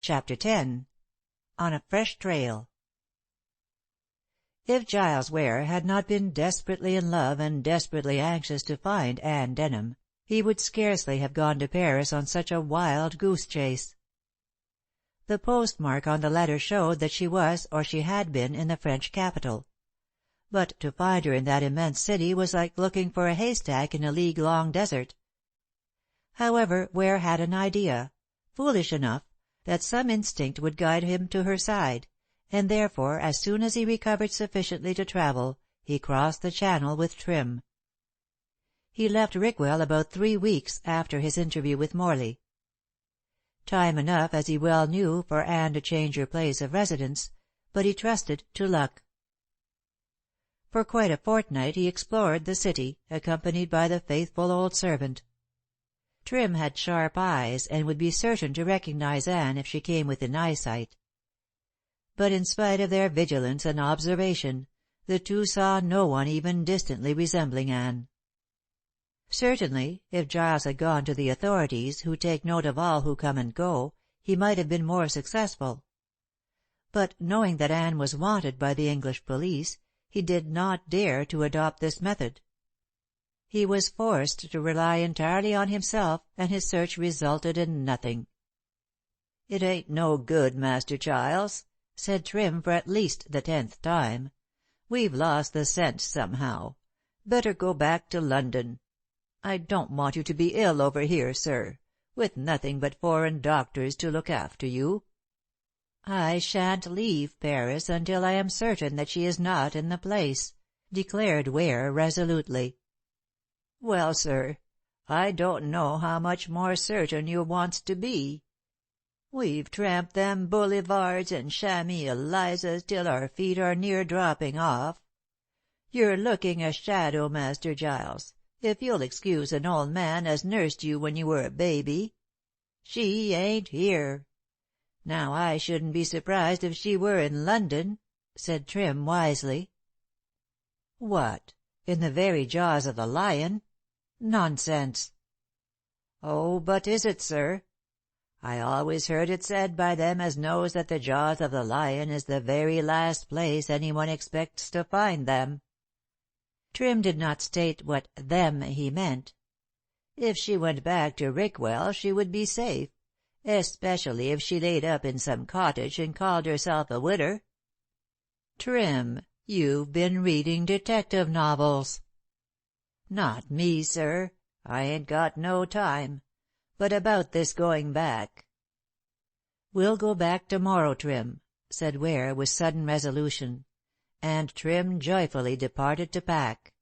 CHAPTER X. On a Fresh Trail. If Giles Ware had not been desperately in love and desperately anxious to find Anne Denham, he would scarcely have gone to Paris on such a wild goose chase. The postmark on the letter showed that she was, or she had been, in the French capital. But to find her in that immense city was like looking for a haystack in a league-long desert. However, Ware had an idea, foolish enough, that some instinct would guide him to her side, and therefore, as soon as he recovered sufficiently to travel, he crossed the Channel with Trim. He left Rickwell about 3 weeks after his interview with Morley. Time enough, as he well knew, for Anne to change her place of residence, but he trusted to luck. For quite a fortnight he explored the city, accompanied by the faithful old servant. Trim had sharp eyes, and would be certain to recognize Anne if she came within eyesight. But in spite of their vigilance and observation, the two saw no one even distantly resembling Anne. Certainly, if Giles had gone to the authorities, who take note of all who come and go, he might have been more successful. But knowing that Anne was wanted by the English police, he did not dare to adopt this method. He was forced to rely entirely on himself, and his search resulted in nothing. "It ain't no good, Master Giles," said Trim for at least the 10th time. "We've lost the scent somehow. Better go back to London. I don't want you to be ill over here, sir, with nothing but foreign doctors to look after you." "I shan't leave Paris until I am certain that she is not in the place," declared Ware resolutely. "Well, sir, I don't know how much more certain you wants to be. We've tramped them boulevards and Champs Elysees till our feet are near dropping off. You're looking a shadow, Master Giles, if you'll excuse an old man as nursed you when you were a baby. She ain't here. Now I shouldn't be surprised if she were in London," said Trim wisely. "What, in the very jaws of the lion? Nonsense." "Oh, but is it, sir? I always heard it said by them as knows that the jaws of the lion is the very last place anyone expects to find them." Trim did not state what "them" he meant. If she went back to Rickwell she would be safe, especially if she laid up in some cottage and called herself a widder. "Trim, you've been reading detective novels." "Not me, sir. I ain't got no time. But about this going back—" "We'll go back to-morrow, Trim," said Ware with sudden resolution, and Trim joyfully departed to pack.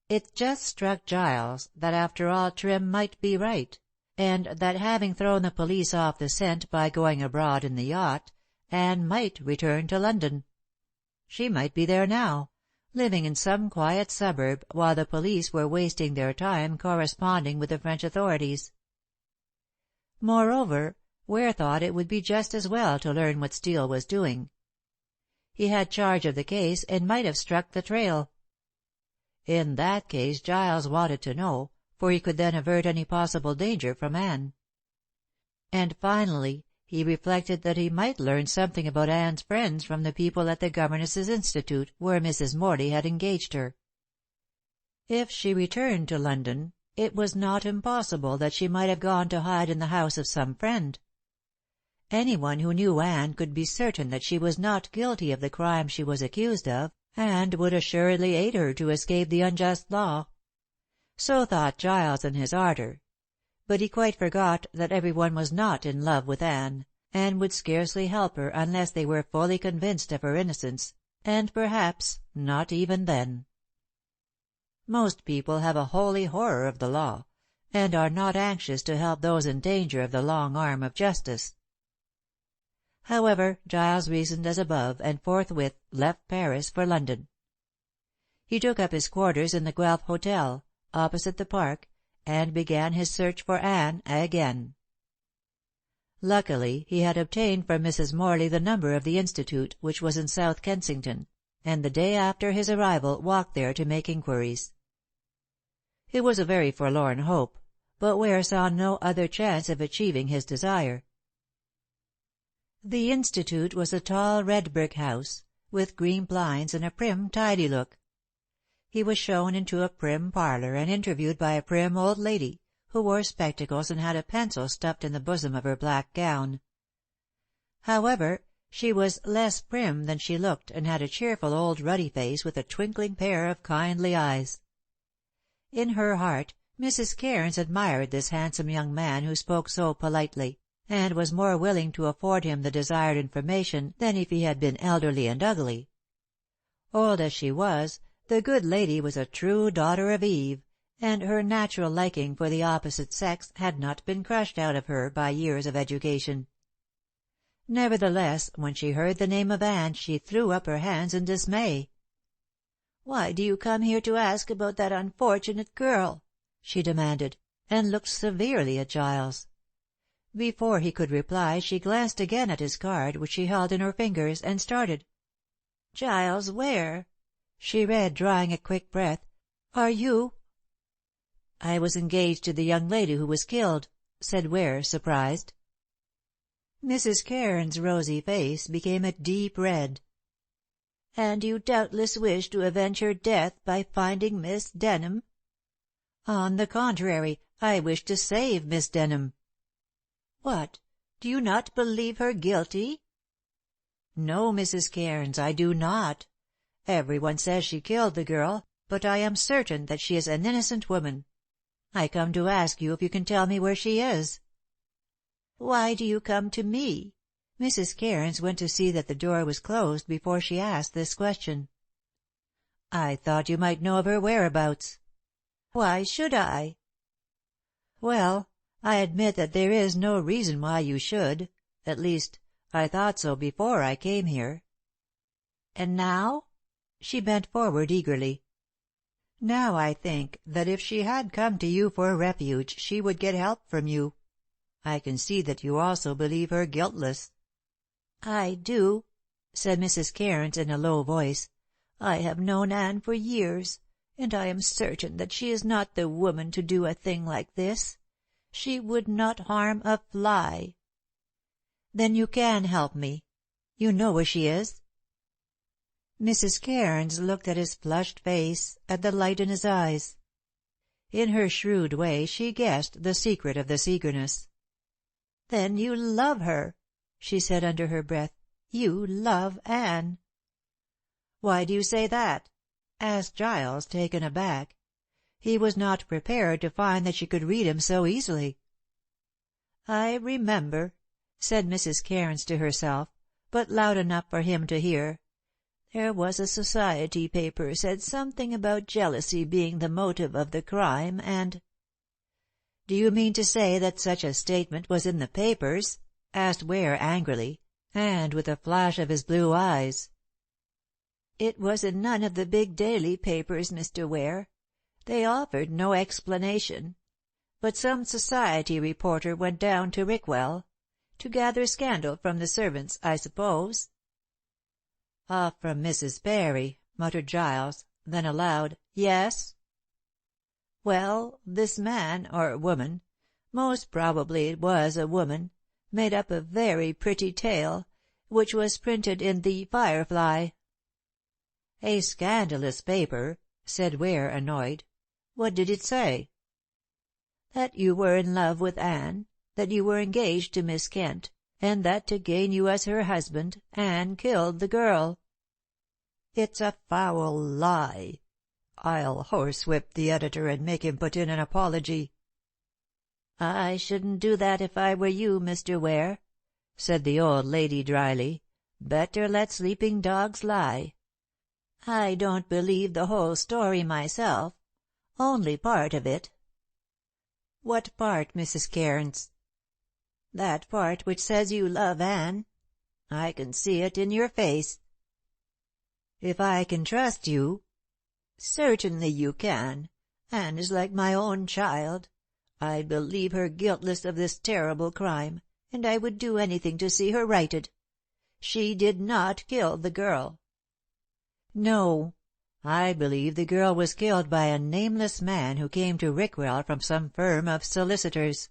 It just struck Giles that after all Trim might be right, and that having thrown the police off the scent by going abroad in the yacht, Anne might return to London. She might be there now, living in some quiet suburb, while the police were wasting their time corresponding with the French authorities. Moreover, Ware thought it would be just as well to learn what Steele was doing. He had charge of the case and might have struck the trail. In that case Giles wanted to know, for he could then avert any possible danger from Anne. And finally, he reflected that he might learn something about Anne's friends from the people at the Governess's Institute, where Mrs. Morley had engaged her. If she returned to London, it was not impossible that she might have gone to hide in the house of some friend. Anyone who knew Anne could be certain that she was not guilty of the crime she was accused of, and would assuredly aid her to escape the unjust law. So thought Giles in his ardor. But he quite forgot that everyone was not in love with Anne, and would scarcely help her unless they were fully convinced of her innocence, and perhaps not even then. Most people have a holy horror of the law, and are not anxious to help those in danger of the long arm of justice. However, Giles reasoned as above, and forthwith left Paris for London. He took up his quarters in the Guelph Hotel, opposite the Park, and began his search for Anne again. Luckily, he had obtained from Mrs. Morley the number of the Institute, which was in South Kensington, and the day after his arrival walked there to make inquiries. It was a very forlorn hope, but Ware saw no other chance of achieving his desire. The Institute was a tall red brick house, with green blinds and a prim, tidy look. He was shown into a prim parlour and interviewed by a prim old lady, who wore spectacles and had a pencil stuffed in the bosom of her black gown. However, she was less prim than she looked and had a cheerful old ruddy face with a twinkling pair of kindly eyes. In her heart, Mrs. Cairns admired this handsome young man who spoke so politely, and was more willing to afford him the desired information than if he had been elderly and ugly. Old as she was, the good lady was a true daughter of Eve, and her natural liking for the opposite sex had not been crushed out of her by years of education. Nevertheless, when she heard the name of Anne, she threw up her hands in dismay. "Why do you come here to ask about that unfortunate girl?" she demanded, and looked severely at Giles. Before he could reply, she glanced again at his card, which she held in her fingers, and started. "Giles Ware," she read, drawing a quick breath. "Are you—" "I was engaged to the young lady who was killed," said Ware, surprised. Mrs. Cairns' rosy face became a deep red. "And you doubtless wish to avenge her death by finding Miss Denham?" "On the contrary, I wish to save Miss Denham." "What? Do you not believe her guilty?" "No, Mrs. Cairns, I do not. Everyone says she killed the girl, but I am certain that she is an innocent woman. I come to ask you if you can tell me where she is." "Why do you come to me?" Mrs. Cairns went to see that the door was closed before she asked this question. "I thought you might know of her whereabouts." "Why should I?" "Well, I admit that there is no reason why you should. At least, I thought so before I came here." "And now?" She bent forward eagerly. "Now I think that if she had come to you for refuge she would get help from you. I can see that you also believe her guiltless." "I do," said Mrs. Cairns in a low voice. "I have known Anne for years, and I am certain that she is not the woman to do a thing like this. She would not harm a fly." "Then you can help me. You know where she is?" Mrs. Cairns looked at his flushed face, at the light in his eyes. In her shrewd way she guessed the secret of this eagerness. "Then you love her," she said under her breath. "You love Anne." "Why do you say that?" asked Giles, taken aback. He was not prepared to find that she could read him so easily. "I remember," said Mrs. Cairns to herself, but loud enough for him to hear. "There was a society paper said something about jealousy being the motive of the crime, and—" "Do you mean to say that such a statement was in the papers?" asked Ware angrily, and with a flash of his blue eyes. "It was in none of the big daily papers, Mr. Ware. They offered no explanation. But some society reporter went down to Rickwell to gather scandal from the servants, I suppose." "Off from Mrs. Parry," muttered Giles, then aloud, "Yes?" "Well, this man, or woman, most probably it was a woman, made up a very pretty tale, which was printed in the Firefly." "A scandalous paper," said Ware, annoyed. "What did it say?" "That you were in love with Anne, that you were engaged to Miss Kent, and that to gain you as her husband, Anne killed the girl." "It's a foul lie. I'll horsewhip the editor and make him put in an apology." "I shouldn't do that if I were you, Mr. Ware," said the old lady dryly. "Better let sleeping dogs lie. I don't believe the whole story myself, only part of it." "What part, Mrs. Cairns?" "That part which says you love Anne. I can see it in your face." "If I can trust you—" "Certainly you can. Anne is like my own child. I believe her guiltless of this terrible crime, and I would do anything to see her righted. She did not kill the girl." "No. I believe the girl was killed by a nameless man who came to Rickwell from some firm of solicitors.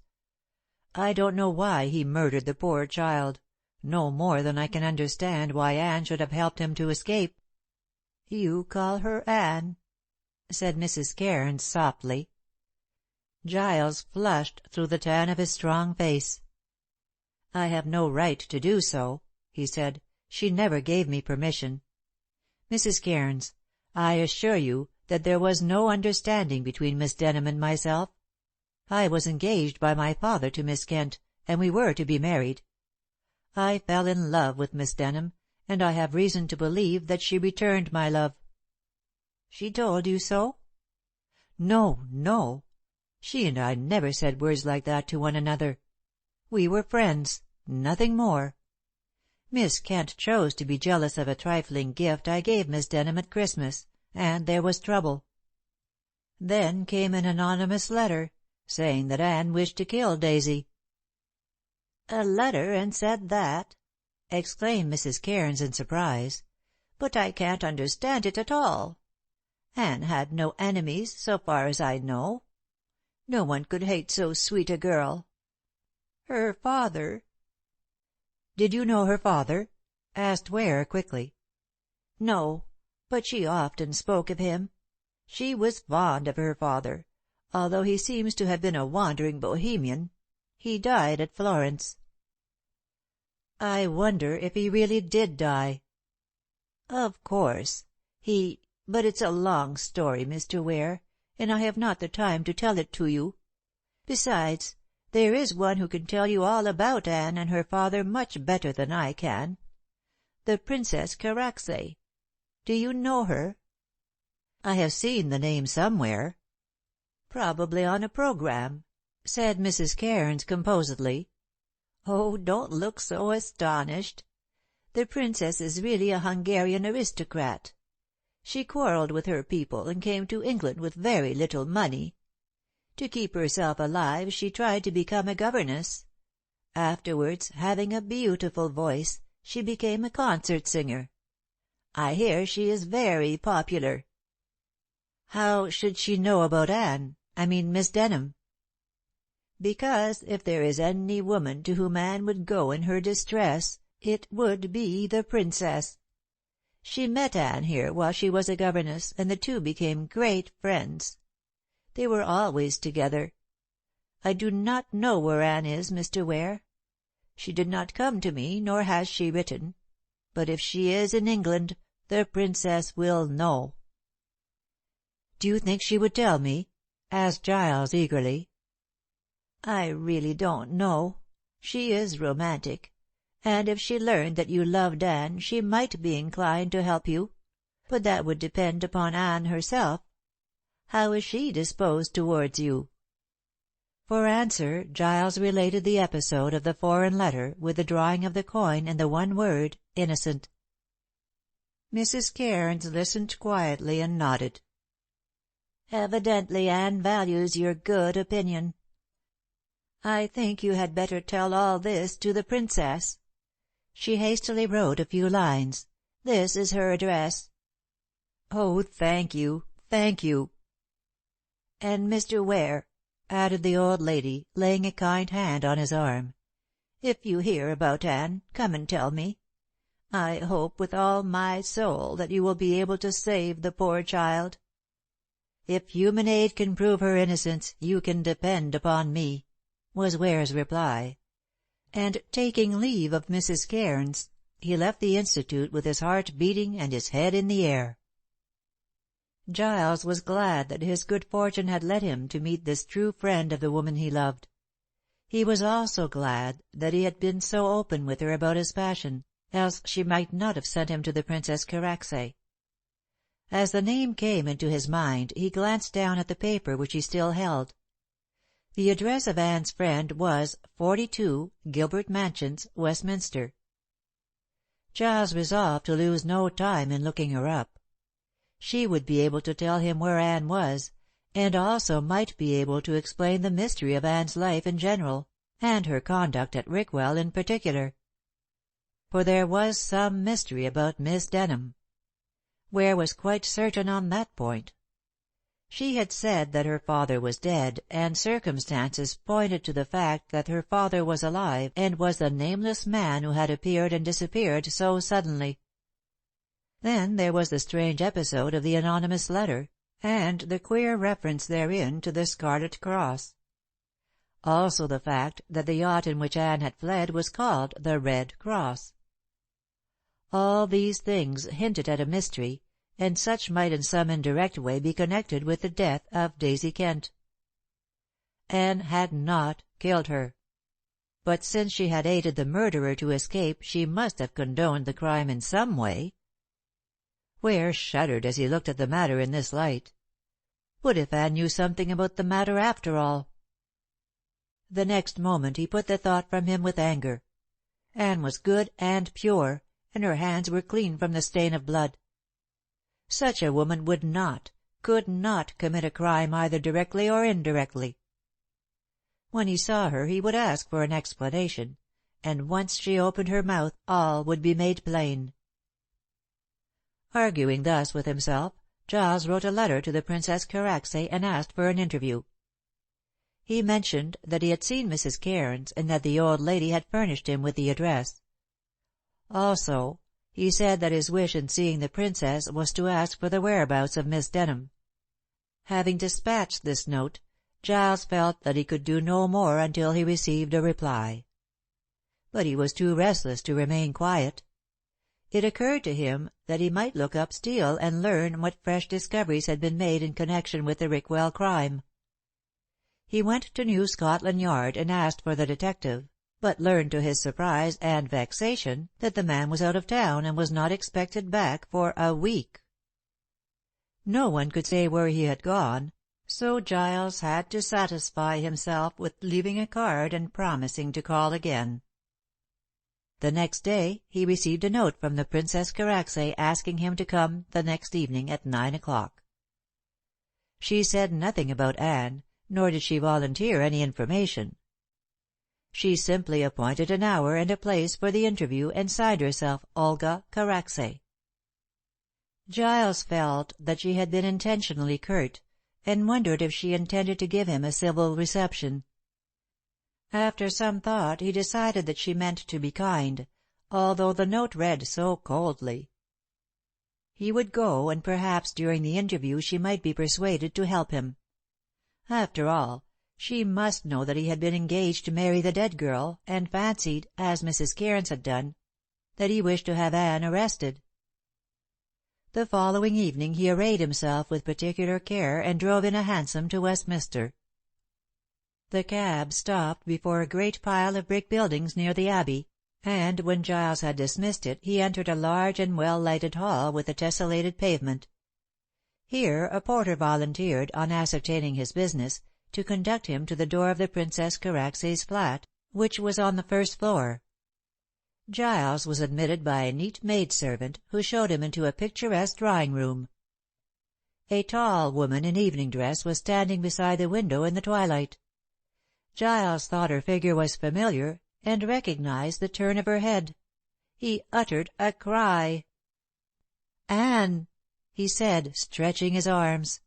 I don't know why he murdered the poor child, no more than I can understand why Anne should have helped him to escape." "You call her Anne," said Mrs. Cairns softly. Giles flushed through the tan of his strong face. "I have no right to do so," he said. "She never gave me permission. Mrs. Cairns, I assure you that there was no understanding between Miss Denham and myself. I was engaged by my father to Miss Kent, and we were to be married. I fell in love with Miss Denham, and I have reason to believe that she returned my love." "She told you so?" "No, no. She and I never said words like that to one another. We were friends, nothing more. Miss Kent chose to be jealous of a trifling gift I gave Miss Denham at Christmas, and there was trouble. Then came an anonymous letter, saying that Anne wished to kill Daisy." "A letter, and said that?" exclaimed Mrs. Cairns in surprise. "But I can't understand it at all. Anne had no enemies, so far as I know. No one could hate so sweet a girl. Her father—" "Did you know her father?" asked Ware quickly. "No, but she often spoke of him. She was fond of her father, although he seems to have been a wandering Bohemian. He died at Florence." "I wonder if he really did die." "Of course. But it's a long story, Mr. Ware, and I have not the time to tell it to you. Besides, there is one who can tell you all about Anne and her father much better than I can. The Princess Karacsay. Do you know her?" "I have seen the name somewhere." "Probably on a programme," said Mrs. Cairns composedly. "Oh, don't look so astonished. The Princess is really a Hungarian aristocrat. She quarrelled with her people and came to England with very little money. To keep herself alive she tried to become a governess. Afterwards, having a beautiful voice, she became a concert singer. I hear she is very popular." "How should she know about Miss Denham?" "Because if there is any woman to whom Anne would go in her distress, it would be the Princess. She met Anne here while she was a governess, and the two became great friends. They were always together. I do not know where Anne is, Mr. Ware. She did not come to me, nor has she written. But if she is in England, the Princess will know." "Do you think she would tell me?" asked Giles eagerly. "I really don't know. She is romantic, and if she learned that you loved Anne she might be inclined to help you. But that would depend upon Anne herself. How is she disposed towards you?" For answer Giles related the episode of the foreign letter, with the drawing of the coin and the one word, "innocent." Mrs. Cairns listened quietly and nodded. "Evidently Anne values your good opinion. I think you had better tell all this to the Princess." She hastily wrote a few lines. "This is her address." "Oh, thank you, thank you." "And Mr. Ware," added the old lady, laying a kind hand on his arm, "if you hear about Anne, come and tell me. I hope with all my soul that you will be able to save the poor child." "If human aid can prove her innocence, you can depend upon me," was Ware's reply, and, taking leave of Mrs. Cairns, he left the Institute with his heart beating and his head in the air. Giles was glad that his good fortune had led him to meet this true friend of the woman he loved. He was also glad that he had been so open with her about his passion, else she might not have sent him to the Princess Karacsay. As the name came into his mind he glanced down at the paper which he still held. The address of Anne's friend was 42 Gilbert Mansions, Westminster. Giles resolved to lose no time in looking her up. She would be able to tell him where Anne was, and also might be able to explain the mystery of Anne's life in general, and her conduct at Rickwell in particular. For there was some mystery about Miss Denham. Ware was quite certain on that point. She had said that her father was dead, and circumstances pointed to the fact that her father was alive and was the nameless man who had appeared and disappeared so suddenly. Then there was the strange episode of the anonymous letter, and the queer reference therein to the Scarlet Cross. Also the fact that the yacht in which Anne had fled was called the Red Cross. All these things hinted at a mystery, and such might in some indirect way be connected with the death of Daisy Kent. Anne had not killed her. But since she had aided the murderer to escape, she must have condoned the crime in some way. Ware shuddered as he looked at the matter in this light. What if Anne knew something about the matter after all? The next moment he put the thought from him with anger. Anne was good and pure, and her hands were clean from the stain of blood. Such a woman would not, could not commit a crime either directly or indirectly. When he saw her he would ask for an explanation, and once she opened her mouth all would be made plain. Arguing thus with himself, Giles wrote a letter to the Princess Karacsay and asked for an interview. He mentioned that he had seen Mrs. Cairns, and that the old lady had furnished him with the address. Also, he said that his wish in seeing the Princess was to ask for the whereabouts of Miss Denham. Having dispatched this note, Giles felt that he could do no more until he received a reply. But he was too restless to remain quiet. It occurred to him that he might look up Steele and learn what fresh discoveries had been made in connection with the Rickwell crime. He went to New Scotland Yard and asked for the detective, but learned to his surprise and vexation that the man was out of town and was not expected back for a week. No one could say where he had gone, so Giles had to satisfy himself with leaving a card and promising to call again. The next day he received a note from the Princess Karacsay asking him to come the next evening at 9 o'clock. She said nothing about Anne, nor did she volunteer any information. She simply appointed an hour and a place for the interview and signed herself Olga Karacsay. Giles felt that she had been intentionally curt, and wondered if she intended to give him a civil reception. After some thought he decided that she meant to be kind, although the note read so coldly. He would go, and perhaps during the interview she might be persuaded to help him. After all, she must know that he had been engaged to marry the dead girl, and fancied, as Mrs. Cairns had done, that he wished to have Anne arrested. The following evening he arrayed himself with particular care and drove in a hansom to Westminster. The cab stopped before a great pile of brick buildings near the Abbey, and when Giles had dismissed it he entered a large and well-lighted hall with a tessellated pavement. Here a porter volunteered, on ascertaining his business, to conduct him to the door of the Princess Karacsay's flat, which was on the first floor. Giles was admitted by a neat maidservant, who showed him into a picturesque drawing-room. A tall woman in evening dress was standing beside the window in the twilight. Giles thought her figure was familiar, and recognized the turn of her head. He uttered a cry. "Anne!" he said, stretching his arms.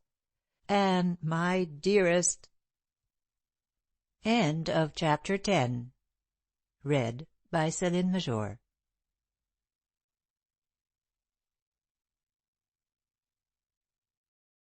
"Anne, my dearest!" End of Chapter 10. Read by Céline Major.